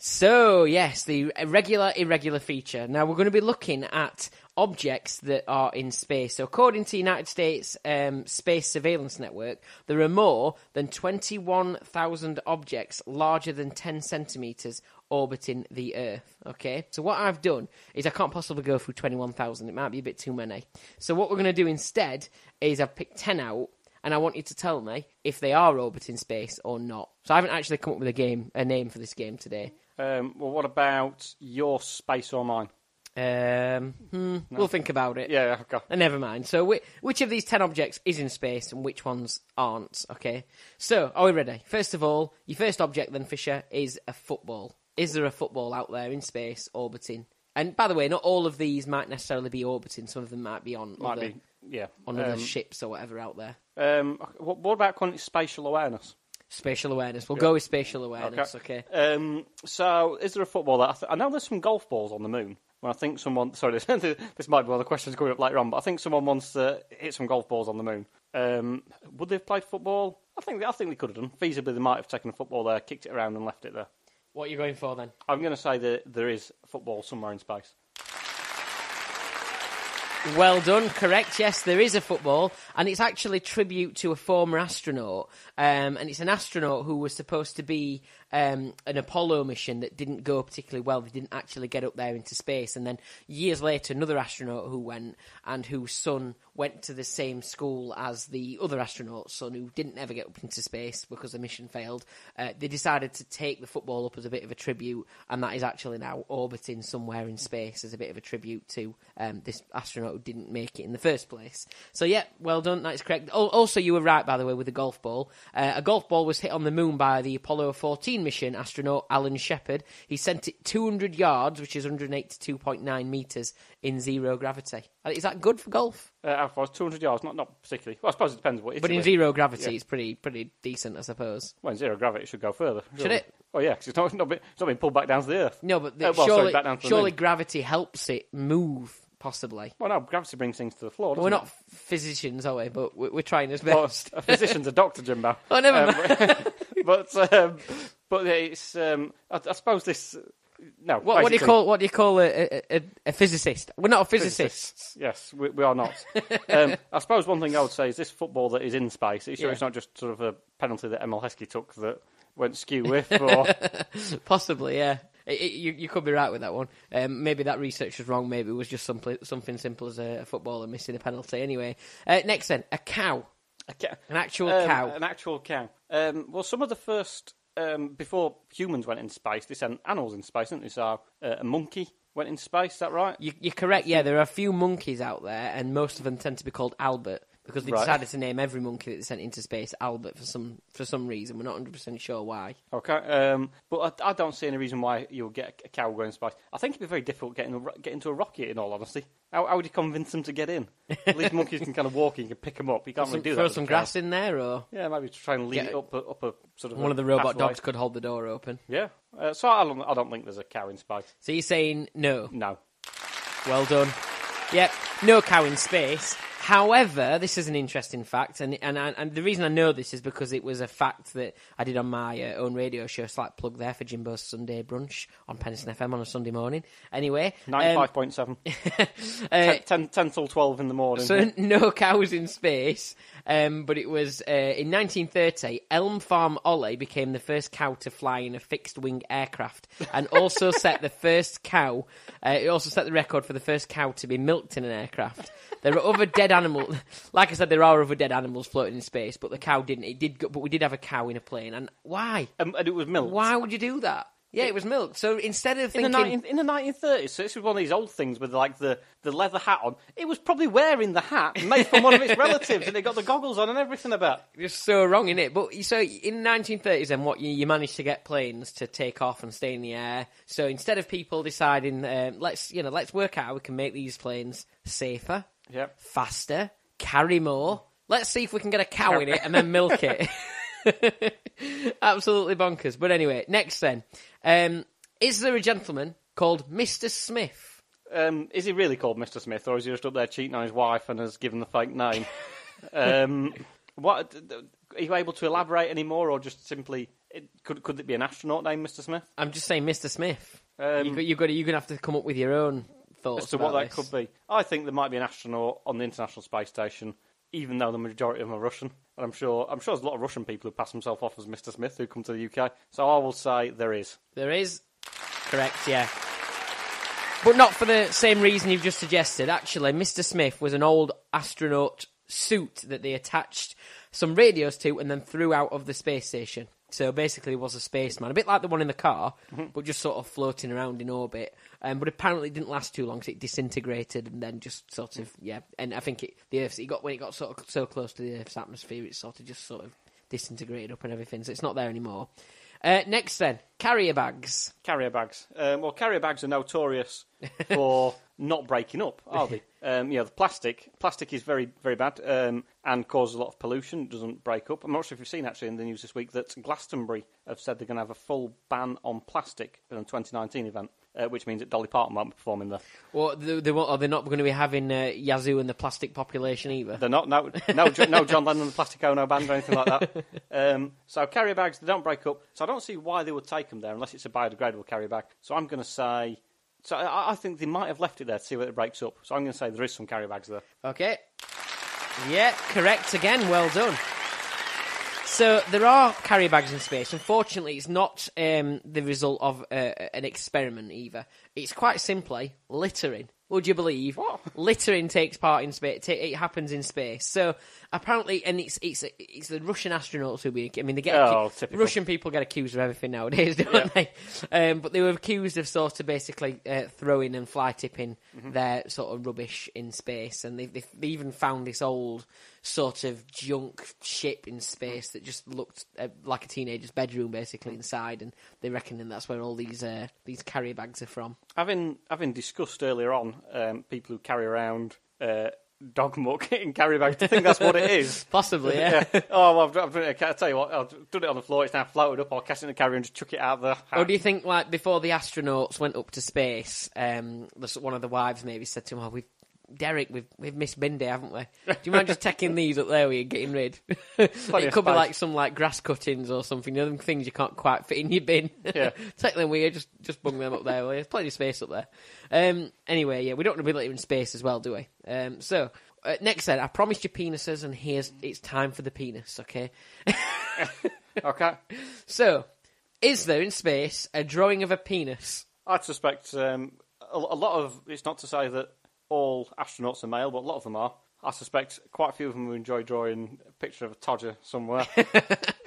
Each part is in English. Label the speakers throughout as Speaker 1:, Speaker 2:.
Speaker 1: So, yes, the irregular feature. Now, we're going to be looking at objects that are in space. So, according to the United States Space Surveillance Network, there are more than 21,000 objects larger than 10 centimetres orbiting the Earth, okay? So what I've done is I can't possibly go through 21,000. It might be a bit too many. So what we're going to do instead is I've picked 10 out, and I want you to tell me if they are orbiting space or not. So I haven't actually come up with a name for this game today.
Speaker 2: Well, what about your space or mine?
Speaker 1: No. We'll think about it.
Speaker 2: Yeah, okay.
Speaker 1: Never mind. So which of these 10 objects is in space and which ones aren't, okay? So, are we ready? First of all, your first object then, Fisher, is a football. Is there a football out there in space orbiting? And by the way, not all of these might necessarily be orbiting. Some of them might be on other ships or whatever out there.
Speaker 2: What about calling it spatial awareness?
Speaker 1: Spatial awareness. We'll go with spatial awareness, okay.
Speaker 2: So, is there a football that... I know there's some golf balls on the moon. Well, I think someone... Sorry, this might be one of the questions coming up later on, but I think someone wants to hit some golf balls on the moon. Would they have played football? I think they could have done. Feasibly, they might have taken a football there, kicked it around and left it there.
Speaker 1: What are you going for, then?
Speaker 2: I'm going to say that there is football somewhere in space.
Speaker 1: Well done, correct, yes, there is a football, and it's actually tribute to a former astronaut, and it's an astronaut who was supposed to be an Apollo mission that didn't go particularly well. They didn't actually get up there into space, and then years later, another astronaut who went, and whose son went to the same school as the other astronaut's son, who didn't ever get up into space because the mission failed. They decided to take the football up as a bit of a tribute, and that is actually now orbiting somewhere in space as a bit of a tribute to this astronaut who didn't make it in the first place. So, yeah, well done, that's correct. Also, you were right, by the way, with the golf ball. A golf ball was hit on the moon by the Apollo 14 mission astronaut Alan Shepard. He sent it 200 yards, which is 182.9 metres, in zero gravity. Is that good for golf?
Speaker 2: As far as 200 yards, not particularly. Well, I suppose it depends what.
Speaker 1: But in zero gravity, it's pretty decent, I suppose.
Speaker 2: Well, in zero gravity, it should go further.
Speaker 1: Should it?
Speaker 2: Oh yeah, because it's not being pulled back down to the Earth.
Speaker 1: No, but
Speaker 2: back
Speaker 1: surely gravity helps it move. Possibly.
Speaker 2: Well, no, gravity brings things to the floor.
Speaker 1: Well, we're not physicians, are we? But we're trying as best.
Speaker 2: Well, a physician's a doctor, Jimbo.
Speaker 1: Oh, never mind.
Speaker 2: But it's. I suppose this. No.
Speaker 1: What do you call a physicist? We're not a physicist.
Speaker 2: Yes, we are not. I suppose one thing I would say is this football that is in space. Are you sure it's not just sort of a penalty that Emil Heskey took that went skew with? Or...
Speaker 1: Possibly, yeah. You could be right with that one. Maybe that research was wrong. Maybe it was just something simple as a footballer missing a penalty. Anyway, next then, a cow. An actual cow.
Speaker 2: An actual cow. Well, some of the first, before humans went into space, they sent animals in space, didn't they? So a monkey went into space, is that right?
Speaker 1: You're correct, yeah. There are a few monkeys out there, and most of them tend to be called Albert. Because they decided to name every monkey that they sent into space Albert for some reason. We're not 100% sure why.
Speaker 2: Okay, but I don't see any reason why you would get a cow going into space. I think it'd be very difficult getting into a rocket, in all honesty. How would you convince them to get in? At least monkeys can kind of walk, you can pick them up. You can't really do that.
Speaker 1: Throw some grass in there, or...
Speaker 2: Yeah, maybe to try and lead it up a sort of...
Speaker 1: One of the robot dogs could hold the door open.
Speaker 2: Yeah, so I don't think there's a cow in space.
Speaker 1: So you're saying no?
Speaker 2: No.
Speaker 1: Well done. Yep, no cow in space. However, this is an interesting fact, and the reason I know this is because it was a fact that I did on my own radio show, slight plug there for Jimbo's Sunday Brunch on Penistone FM on a Sunday morning. Anyway.
Speaker 2: 95.7. 10 till 12 in the morning.
Speaker 1: So no cows in space, but it was in 1930, Elm Farm Ollie became the first cow to fly in a fixed-wing aircraft, and also set the first cow, it also set the record for the first cow to be milked in an aircraft. There are other dead animals. Like I said, there are other dead animals floating in space, but the cow didn't. It did, but we did have a cow in a plane. And why?
Speaker 2: And it was milked.
Speaker 1: Why would you do that? Yeah, it was milked. So instead of thinking...
Speaker 2: In the 1930s, so this was one of these old things with like the leather hat on. It was probably wearing the hat made from one of its relatives, and it got the goggles on and everything about.
Speaker 1: You're so wrong, innit? But so in the 1930s, then what you managed to get planes to take off and stay in the air. So instead of people deciding, let's work out how we can make these planes safer, faster, carry more. Let's see if we can get a cow in it and then milk it. Absolutely bonkers. But anyway, next then. Is there a gentleman called Mr. Smith?
Speaker 2: Is he really called Mr. Smith, or is he just up there cheating on his wife and has given the fake name? What are you able to elaborate any more, or just simply Could it be an astronaut named Mr. Smith?
Speaker 1: I'm just saying, Mr. Smith. You're going to have to come up with your own thoughts
Speaker 2: As to what that could be. I think there might be an astronaut on the International Space Station, even though the majority of them are Russian. And I'm sure there's a lot of Russian people who pass themselves off as Mr. Smith who come to the UK. So I will say there is.
Speaker 1: There is. Correct, yeah. But not for the same reason you've just suggested. Actually, Mr. Smith was an old astronaut suit that they attached some radios to and then threw out of the space station. So basically he was a spaceman, a bit like the one in the car, but just sort of floating around in orbit. But apparently it didn't last too long because it disintegrated and then just sort of, yeah. And I think when it got sort of so close to the Earth's atmosphere, it sort of just sort of disintegrated up and everything. So it's not there anymore. Next then, carrier bags.
Speaker 2: Carrier bags. Well, carrier bags are notorious for not breaking up, are they? The plastic is very, very bad and causes a lot of pollution. It doesn't break up. I'm not sure if you've seen actually in the news this week that Glastonbury have said they're going to have a full ban on plastic in the 2019 event, which means that Dolly Parton won't be performing there.
Speaker 1: Well, they're not going to be having Yazoo and the plastic population either.
Speaker 2: They're not. No, John Lennon and the Plastic Ono Band or anything like that. So carrier bags, they don't break up. So I don't see why they would take them there unless it's a biodegradable carrier bag. So I'm going to say... So I think they might have left it there to see whether it breaks up. So I'm going to say there is some carrier bags there.
Speaker 1: Okay. Yeah, correct again. Well done. So there are carrier bags in space. Unfortunately, it's not the result of an experiment either. It's quite simply littering. Would you believe?
Speaker 2: What?
Speaker 1: Littering takes part in space. It happens in space. So apparently, and it's the Russian astronauts who be. I mean, Russian people get accused of everything nowadays, don't they? But they were accused of sort of basically throwing and fly tipping their sort of rubbish in space, and they even found this old sort of junk ship in space that just looked like a teenager's bedroom, basically inside, and they reckon that's where all these carrier bags are from.
Speaker 2: Having discussed earlier on people who carry around dog muck in carrier bags, do you think that's what it is?
Speaker 1: Possibly, yeah.
Speaker 2: Oh, well, I've done it. I tell you what, I've done it on the floor. It's now floated up. I'll catch it in the carrier and just chuck it out there.
Speaker 1: Or do you think, like, before the astronauts went up to space, one of the wives maybe said to him, Derek, we've missed bin day, haven't we? Do you mind just taking these up there where you're getting rid? It could be like some like grass cuttings or something. You know, them things you can't quite fit in your bin.
Speaker 2: Yeah.
Speaker 1: Take them with you, just bung them up there. Well, there's plenty of space up there. Anyway, yeah, we don't want to be littering space as well, do we? So next then, I promised you penises, and it's time for the penis. Okay.
Speaker 2: Okay.
Speaker 1: So, is there in space a drawing of a penis?
Speaker 2: I'd suspect a lot of. It's not to say that all astronauts are male, but a lot of them are. I suspect quite a few of them will enjoy drawing a picture of a todger somewhere.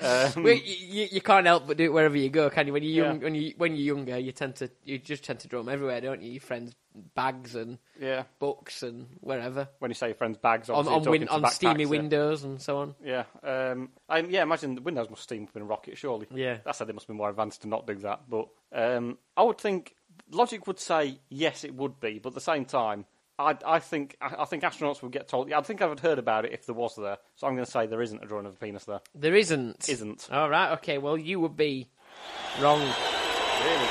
Speaker 1: Well, you can't help but do it wherever you go, can you? When you're young, when you're younger, you just tend to draw them everywhere, don't you? Your friends' bags and books and wherever.
Speaker 2: When you say your friends' bags,
Speaker 1: on steamy windows and so on.
Speaker 2: Yeah, imagine the windows must steam up in a rocket, surely.
Speaker 1: Yeah,
Speaker 2: I said they must be more advanced to not do that, but I would think logic would say yes, it would be, but at the same time. I think astronauts would get told. I think I would heard about it if there was there. So I'm going to say there isn't a drawing of a penis there.
Speaker 1: There isn't.
Speaker 2: Isn't.
Speaker 1: All right. Okay. Well, you would be wrong.
Speaker 2: Really?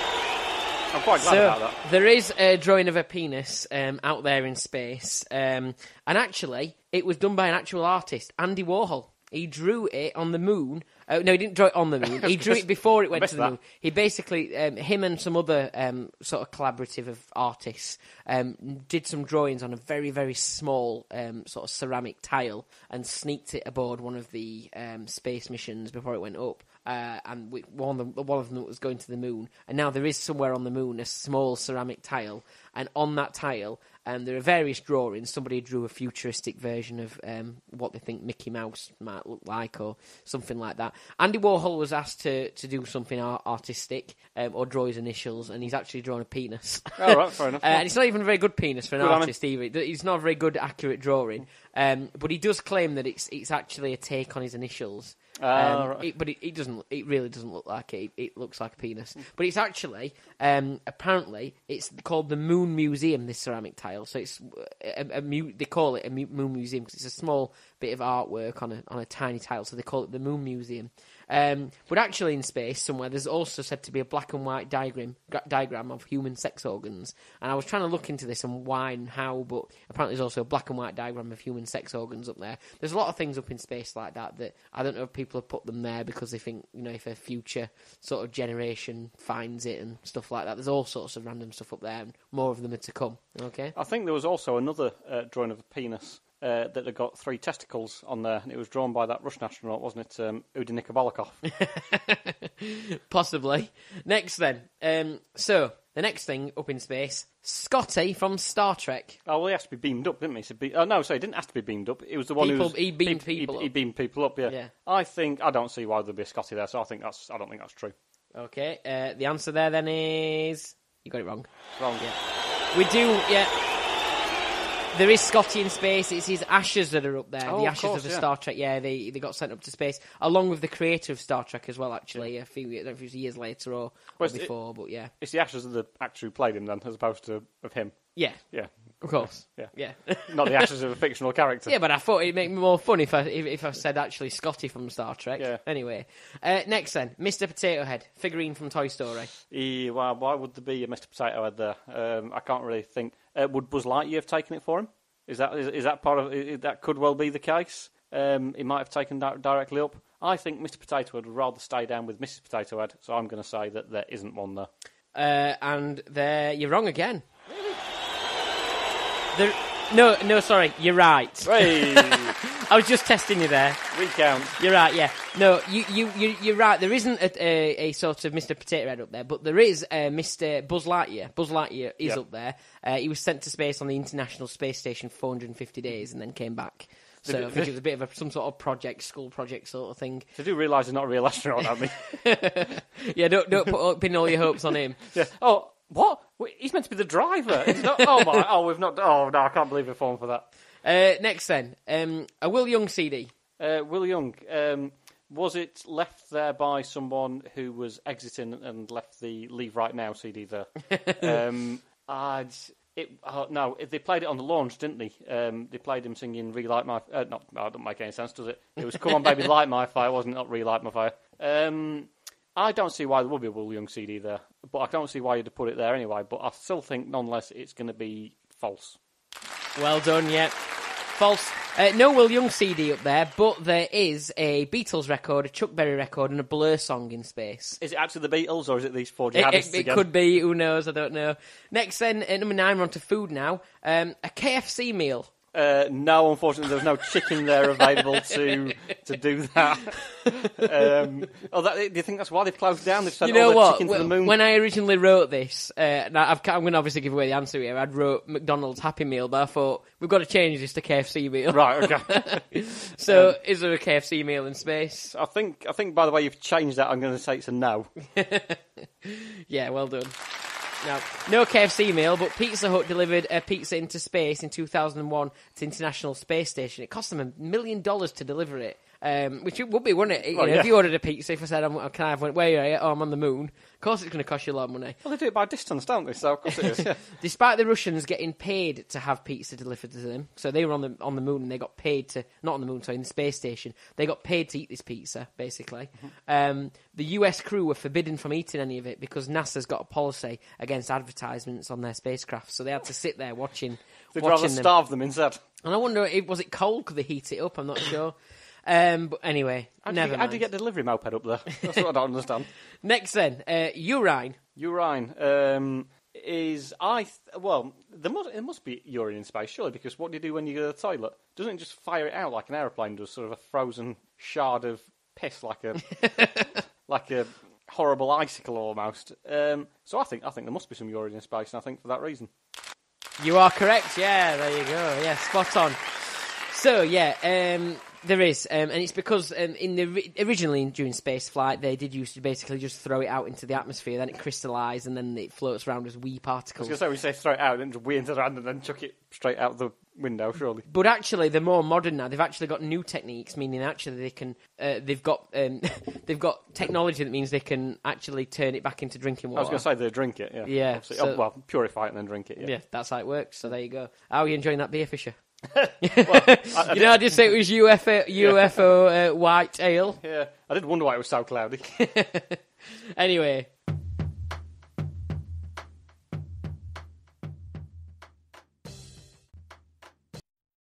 Speaker 2: I'm quite glad about that.
Speaker 1: There is a drawing of a penis out there in space, and actually, it was done by an actual artist, Andy Warhol. He drew it on the moon. No, he didn't draw it on the moon. He drew it before it went to the moon. He basically, him and some other sort of collaborative of artists did some drawings on a very, very small sort of ceramic tile and sneaked it aboard one of the space missions before it went up. And one of them was going to the moon. And now there is somewhere on the moon a small ceramic tile. And on that tile, there are various drawings. Somebody drew a futuristic version of what they think Mickey Mouse might look like or something like that. Andy Warhol was asked to do something artistic or draw his initials, and he's actually drawn a penis.
Speaker 2: Oh, right, fair enough.
Speaker 1: And it's not even a very good penis for an artist either. It's not a very good, accurate drawing. But he does claim that it's actually a take on his initials.
Speaker 2: Right.
Speaker 1: But it doesn't. It really doesn't look like it. It looks like a penis. But it's actually apparently it's called the Moon Museum. This ceramic tile. So it's they call it a Moon Museum because it's a small bit of artwork on a tiny tile, so they call it the Moon Museum. But actually in space somewhere, there's also said to be a black and white diagram of human sex organs. And I was trying to look into this and why and how, but apparently there's also a black and white diagram of human sex organs up there. There's a lot of things up in space like that I don't know if people have put them there because they think, if a future sort of generation finds it and stuff like that. There's all sorts of random stuff up there, and more of them are to come. Okay.
Speaker 2: I think there was also another drawing of a penis that had got 3 testicles on there, and it was drawn by that Russian astronaut, wasn't it, Udi Nikobalakov?
Speaker 1: Possibly. Next then. So, the next thing up in space, Scotty from Star Trek.
Speaker 2: Oh, well, he has to be beamed up, didn't he? No, sorry, he didn't have to be beamed up. It was the one
Speaker 1: he beamed people up.
Speaker 2: He beamed people up, yeah. I don't see why there'd be a Scotty there, so I don't think that's true.
Speaker 1: Okay, the answer there then is... You got it wrong.
Speaker 2: Wrong.
Speaker 1: Yeah. We do, yeah. There is Scotty in space. It's his ashes that are up there. The ashes of the Star Trek. Yeah, they got sent up to space along with the creator of Star Trek as well. Actually, I don't know if it was years later or before, but yeah,
Speaker 2: it's the ashes of the actor who played him then, as opposed to of him.
Speaker 1: Yeah, of course. Yeah.
Speaker 2: Not the ashes of a fictional character.
Speaker 1: Yeah, but I thought it'd make me more fun if I said actually Scotty from Star Trek.
Speaker 2: Yeah.
Speaker 1: Anyway, next then, Mr. Potato Head, figurine from Toy Story.
Speaker 2: Well, why would there be a Mr. Potato Head there? I can't really think. Would Buzz Lightyear have taken it for him? Is that part of that? Could well be the case. He might have taken that directly up. I think Mr. Potato Head would rather stay down with Mrs. Potato Head, so I'm going to say that there isn't one there.
Speaker 1: And there, you're wrong again. No, sorry, you're right.
Speaker 2: Hey.
Speaker 1: I was just testing you there.
Speaker 2: Recount.
Speaker 1: You're right, yeah. No, you're right. There isn't a sort of Mr. Potato Head up there, but there is Mr. Buzz Lightyear. Buzz Lightyear is up there. He was sent to space on the International Space Station for 450 days and then came back. So I think it was a bit of some sort of school project sort of thing.
Speaker 2: So I do realise he's not a real astronaut, I mean.
Speaker 1: Yeah, don't pin all your hopes on him.
Speaker 2: Yeah. Oh, what? He's meant to be the driver. It's not, we've not. Oh no, I can't believe we've fallen for that.
Speaker 1: Next then, a Will Young CD.
Speaker 2: Will Young. Was it left there by someone who was exiting and left the Leave Right Now CD there? No, they played it on the launch, didn't they? They played him singing "Relight My." That doesn't make any sense, does it? It was "Come On Baby, Light My Fire," wasn't it? Not "Relight My Fire." I don't see why there would be a Will Young CD there, but I don't see why you'd have put it there anyway. But I still think, nonetheless, it's going to be false.
Speaker 1: Well done, yeah. False. No Will Young CD up there, but there is a Beatles record, a Chuck Berry record, and a Blur song in space.
Speaker 2: Is it actually the Beatles, or is it these four jihadists
Speaker 1: It could be, who knows, I don't know. Next then, at number 9, we're on to food now. A KFC meal.
Speaker 2: No, unfortunately, there's no chicken there available to do that. Do you think that's why they've closed down? They've sent all the chicken to the moon?
Speaker 1: When I originally wrote this, now I'm going to obviously give away the answer here. I'd wrote McDonald's Happy Meal, but I thought, we've got to change this to KFC meal.
Speaker 2: Right, okay.
Speaker 1: So, is there a KFC meal in space?
Speaker 2: I think by the way you've changed that, I'm going to say it's a no.
Speaker 1: Yeah, well done. No KFC meal, but Pizza Hut delivered a pizza into space in 2001 to the International Space Station. It cost them $1 million to deliver it, which it would be, wouldn't it? If you ordered a pizza, if I said, can I have one? Where are you? Oh, I'm on the moon. Of course it's going to cost you a lot of money.
Speaker 2: Well, they do it by distance, don't they? So, of course it is. Yeah.
Speaker 1: Despite the Russians getting paid to have pizza delivered to them, so they were on the moon and they got paid to, not on the moon, sorry, in the space station, they got paid to eat this pizza, basically. Mm-hmm. The US crew were forbidden from eating any of it because NASA's got a policy against advertisements on their spacecraft, so they had to sit there watching
Speaker 2: They'd rather starve them instead.
Speaker 1: And I wonder, was it cold? Could they heat it up? I'm not sure. But anyway, never mind.
Speaker 2: How do you get the delivery moped up there? That's what I don't understand.
Speaker 1: Next then, urine.
Speaker 2: Urine is there must be urine in space, surely, because what do you do when you go to the toilet? Doesn't it just fire it out like an aeroplane does, sort of a frozen shard of piss, like a horrible icicle almost. So I think there must be some urine in space, and I think for that reason.
Speaker 1: You are correct. Yeah, there you go. Yeah, spot on. So yeah, there is, and it's because originally during space flight they did used to basically just throw it out into the atmosphere, then it crystallises and then it floats around as wee particles.
Speaker 2: I was going to say, we say throw it out, then just wheel it around and then chuck it straight out the window, surely.
Speaker 1: But actually, they're more modern now. They've actually got new techniques, meaning actually they can. They've got technology that means they can actually turn it back into drinking water.
Speaker 2: I was going to say they drink it. Yeah.
Speaker 1: Yeah.
Speaker 2: So, purify it and then drink it.
Speaker 1: Yeah, that's how it works. So there you go. How are you enjoying that beer, Fisher? I did say it was UFO white ale.
Speaker 2: Yeah, I did wonder why it was so cloudy.
Speaker 1: Anyway,